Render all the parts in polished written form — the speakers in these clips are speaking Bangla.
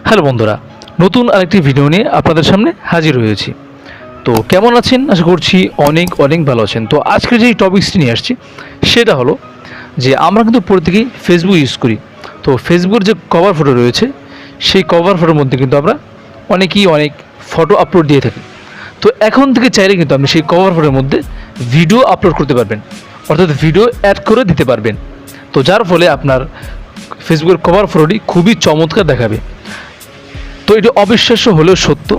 হ্যালো বন্ধুরা, নতুন আরেকটি ভিডিও নিয়ে আপনাদের সামনে হাজির হয়েছি। তো কেমন আছেন? আশা করছি অনেক অনেক ভালো আছেন। তো আজকে যে টপিকসটি নিয়ে আসছি সেটা হলো যে আমরা কিন্তু প্রত্যেকেই ফেসবুক ইউজ করি। তো ফেসবুকের যে কভার ফটো রয়েছে সেই কভার ফটোর মধ্যে কিন্তু আমরা অনেকেই অনেক ফটো আপলোড দিয়ে থাকি। তো এখন থেকে চাইলে কিন্তু আপনি সেই কভার ফটোর মধ্যে ভিডিও আপলোড করতে পারবেন, অর্থাৎ ভিডিও অ্যাড করে দিতে পারবেন। তো যার ফলে আপনার ফেসবুকের কভার ফটোটি খুবই চমৎকার দেখাবে। তো এটি অবিশ্বাস্য হলেও সত্য।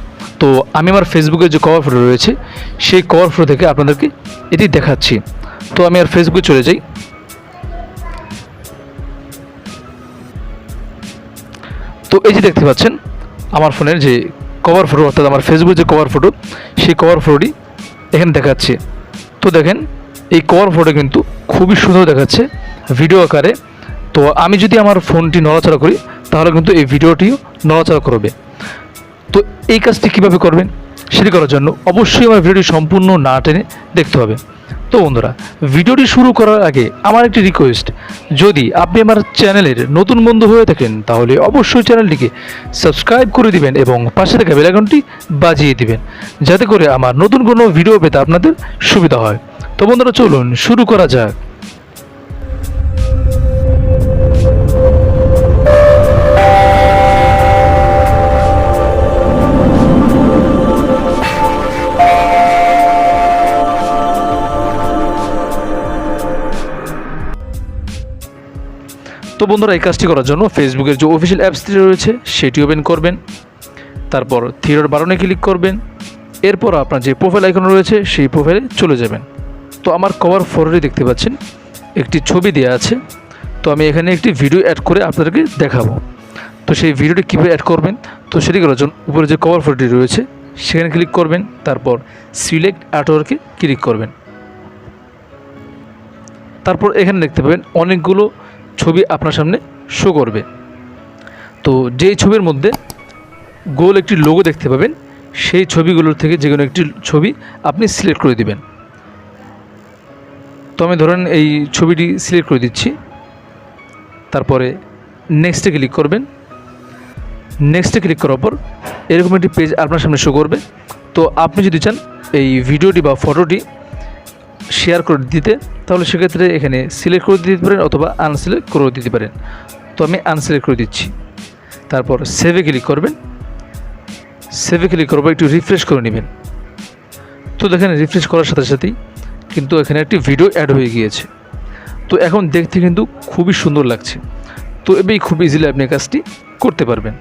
তো আমি আমার ফেসবুকের যে কভার ফটো রয়েছে সেই কভার ফটো থেকে আপনাদেরকে এটি দেখাচ্ছি। তো আমি আর ফেসবুকে চলে যাই। তো এই যে দেখতে পাচ্ছেন আমার ফোনের যে কভার ফটো, অর্থাৎ আমার ফেসবুকের যে কভার ফটো সেই কভার ফটোটি এখানে দেখাচ্ছে। তো দেখেন এই কভার ফটো কিন্তু খুবই সুন্দর দেখাচ্ছে ভিডিও আকারে। তো আমি যদি আমার ফোনটি নড়াচড়া করি তাহলে কিন্তু এই ভিডিওটিও নড়াচড়া করবে। তো এই কাজটি কীভাবে করবেন সেটি করার জন্য অবশ্যই আমার ভিডিওটি সম্পূর্ণ না টেনে দেখতে হবে। তো বন্ধুরা, ভিডিওটি শুরু করার আগে আমার একটি রিকোয়েস্ট, যদি আপনি আমার চ্যানেলের নতুন বন্ধু হয়ে থাকেন তাহলে অবশ্যই চ্যানেলটিকে সাবস্ক্রাইব করে দিবেন এবং পাশে থাকা বেল আইকনটি বাজিয়ে দিবেন, যাতে করে আমার নতুন কোনো ভিডিও পেতে আপনাদের সুবিধা হয়। তো বন্ধুরা, চলুন শুরু করা যাক। তো বন্ধুরা, এই কাজটি করার জন্য ফেসবুকের যে অফিসিয়াল অ্যাপসটি রয়েছে সেটি ওপেন করবেন, তারপর থ্রি বাটনে ক্লিক করবেন। এরপর আপনার যে প্রোফাইল আইকন রয়েছে সেই প্রোফাইলে চলে যাবেন। তো আমার কভার ফটোটি দেখতে পাচ্ছেন একটি ছবি দেওয়া আছে। তো আমি এখানে একটি ভিডিও অ্যাড করে আপনাদেরকে দেখাবো। তো সেই ভিডিওটি কীভাবে অ্যাড করবেন তো সেটি করার জন্য উপরে যে কভার ফটোটি রয়েছে সেখানে ক্লিক করবেন, তারপর সিলেক্ট আর্টওয়ার্কে ক্লিক করবেন। তারপর এখানে দেখতে পাবেন অনেকগুলো ছবি আপনার সামনে শো করবে। তো যেই ছবির মধ্যে গোল একটি লোগো দেখতে পাবেন সেই ছবিগুলোর থেকে যে কোনো একটি ছবি আপনি সিলেক্ট করে দিবেন। তো আমি ধরেন এই ছবিটি সিলেক্ট করে দিচ্ছি। তারপরে নেক্সটে ক্লিক করবেন। নেক্সটে ক্লিক করার পর এরকম একটি পেজ আপনার সামনে শো করবে। তো আপনি যদি চান এই ভিডিওটি বা ফটোটি শেয়ার করে দিতে তাহলে সেক্ষেত্রে এখানে সিলেক্ট করে দিতে পারেন অথবা আনসিলেক্ট করে দিতে পারেন। তো আমি আনসিলেক্ট করে দিচ্ছি। তারপর সেভে ক্লিক করবেন। সেভে ক্লিক করবো, একটু রিফ্রেশ করে নেবেন। তো দেখেন রিফ্রেশ করার সাথে সাথেই কিন্তু এখানে একটি ভিডিও অ্যাড হয়ে গিয়েছে। তো এখন দেখতে কিন্তু খুবই সুন্দর লাগছে। তো এভাবেই খুব ইজিলি আপনি কাজটি করতে পারবেন।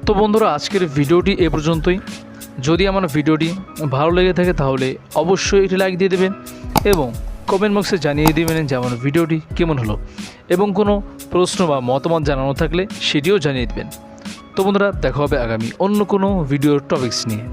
তো বন্ধুরা, আজকের ভিডিওটি এ পর্যন্তই। যদি আমার ভিডিওটি ভালো লেগে থাকে তাহলে অবশ্যই এটি লাইক দিয়ে দেবেন এবং কমেন্ট বক্সে জানিয়ে দেবেন যে আমার ভিডিওটি কেমন হলো, এবং কোনো প্রশ্ন বা মতামত জানানো থাকলে সেটিও জানিয়ে দেবেন। তো বন্ধুরা, দেখা হবে আগামী অন্য কোনো ভিডিওর টপিকস নিয়ে।